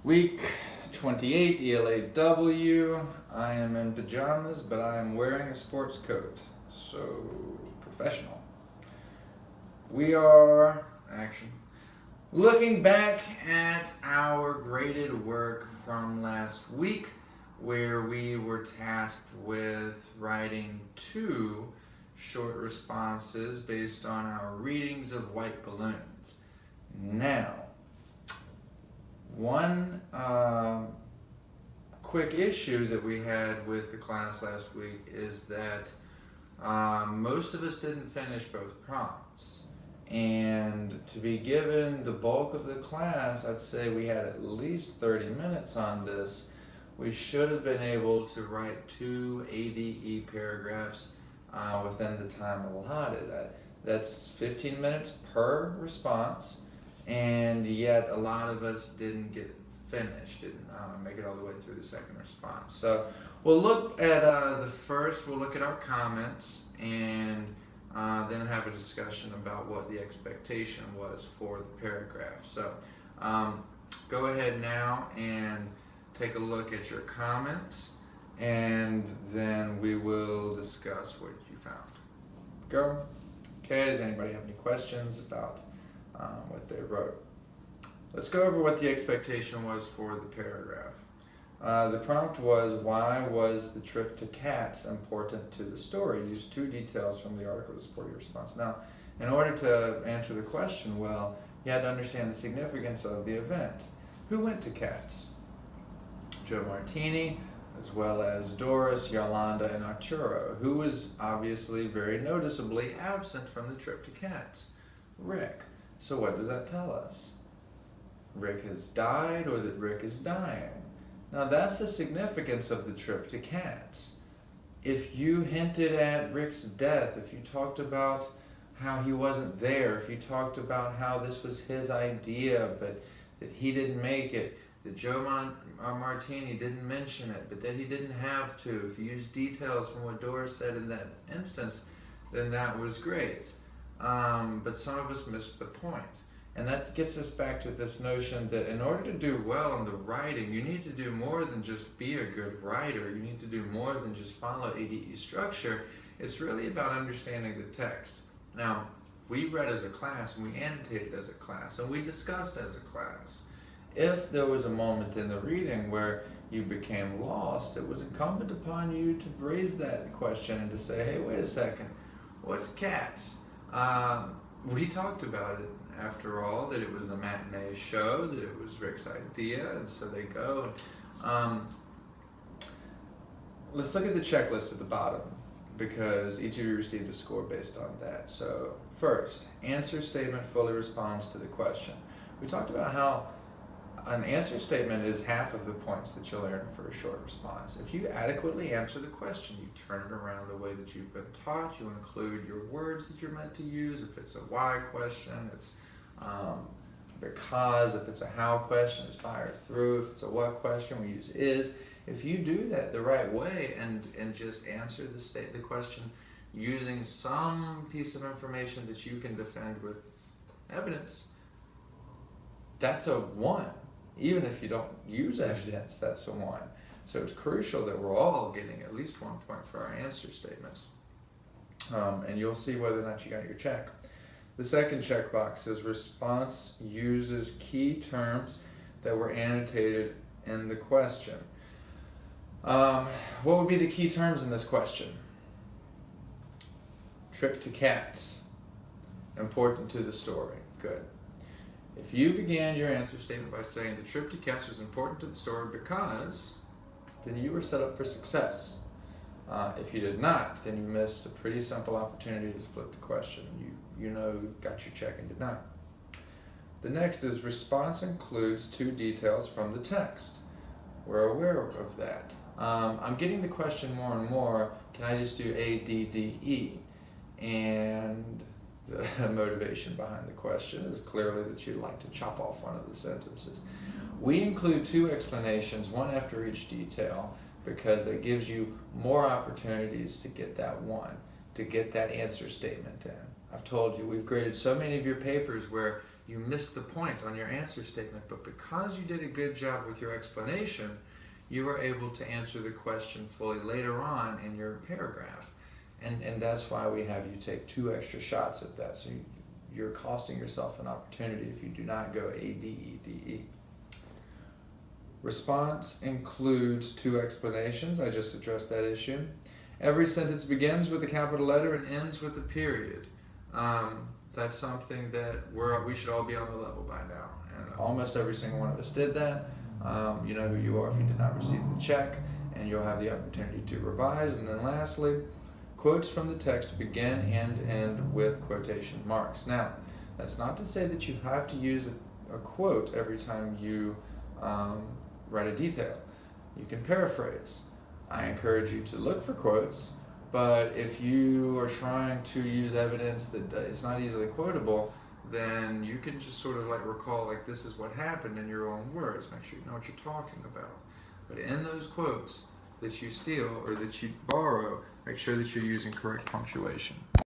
Week 28, ELA-W. I am in pajamas, but I am wearing a sports coat. So, professional. We are, looking back at our graded work from last week, where we were tasked with writing 2 short responses based on our readings of white balloons. Now, one quick issue that we had with the class last week is that most of us didn't finish both prompts. And to be given the bulk of the class, I'd say we had at least 30 minutes on this. We should have been able to write 2 ADE paragraphs within the time allotted. That's 15 minutes per response. And yet a lot of us didn't get finished, didn't make it all the way through the second response. So we'll look at the first, we'll look at our comments, and then have a discussion about what the expectation was for the paragraph. So go ahead now and take a look at your comments, and then we will discuss what you found. Go. Okay, does anybody have any questions about what they wrote? Let's go over what the expectation was for the paragraph. The prompt was, why was the trip to Cats important to the story? Use 2 details from the article to support your response. Now, in order to answer the question well, you had to understand the significance of the event. Who went to Cats? Joe Martini, as well as Doris, Yolanda, and Arturo, who was obviously very noticeably absent from the trip to Cats. Rick. So what does that tell us? Rick has died, or that Rick is dying. Now that's the significance of the trip to Cats. If you hinted at Rick's death, if you talked about how he wasn't there, if you talked about how this was his idea, but that he didn't make it, that Joe Martini didn't mention it, but that he didn't have to, if you used details from what Doris said in that instance, then that was great. But some of us missed the point. And that gets us back to this notion that in order to do well in the writing, you need to do more than just be a good writer. You need to do more than just follow ADE structure. It's really about understanding the text. Now, we read as a class, and we annotated as a class, and we discussed as a class. If there was a moment in the reading where you became lost, it was incumbent upon you to raise that question and to say, hey, wait a second, what's Cats? We talked about it, after all, that it was the matinee show, that it was Rick's idea, and so they go. Let's look at the checklist at the bottom, because each of you received a score based on that. So first, answer statement fully responds to the question. We talked about how an answer statement is half of the points that you'll earn for a short response. If you adequately answer the question, you turn it around the way that you've been taught, you include your words that you're meant to use. If it's a why question, it's because. If it's a how question, it's by or through. If it's a what question, we use is. If you do that the right way and just answer the question using some piece of information that you can defend with evidence, that's a 1. Even if you don't use evidence, that's a 1. So it's crucial that we're all getting at least 1 point for our answer statements. And you'll see whether or not you got your check. The second checkbox says response uses key terms that were annotated in the question. What would be the key terms in this question? Trip to Cats. Important to the story. Good. If you began your answer statement by saying the trip to Cats was important to the story because, then you were set up for success. If you did not, then you missed a pretty simple opportunity to flip the question. You got your check and did not. The next is response includes 2 details from the text. We're aware of that. I'm getting the question more and more, can I just do A, D, D, E? And the motivation behind the question is clearly that you'd like to chop off one of the sentences. We include 2 explanations, one after each detail, because it gives you more opportunities to get that 1, to get that answer statement in. I've told you, we've graded so many of your papers where you missed the point on your answer statement, but because you did a good job with your explanation, you were able to answer the question fully later on in your paragraph. And that's why we have you take 2 extra shots at that. So you're costing yourself an opportunity if you do not go A, D, E, D, E. Response includes 2 explanations. I just addressed that issue. Every sentence begins with a capital letter and ends with a period. That's something that we should all be on the level by now. And almost every single one of us did that. You know who you are if you did not receive the check, and you'll have the opportunity to revise. And then lastly, quotes from the text begin and end with quotation marks. Now, that's not to say that you have to use a quote every time you write a detail. You can paraphrase. I encourage you to look for quotes, but if you are trying to use evidence that it's not easily quotable, then you can just sort of like recall, like, this is what happened in your own words. Make sure you know what you're talking about. But in those quotes that you steal or that you borrow, make sure that you're using correct punctuation.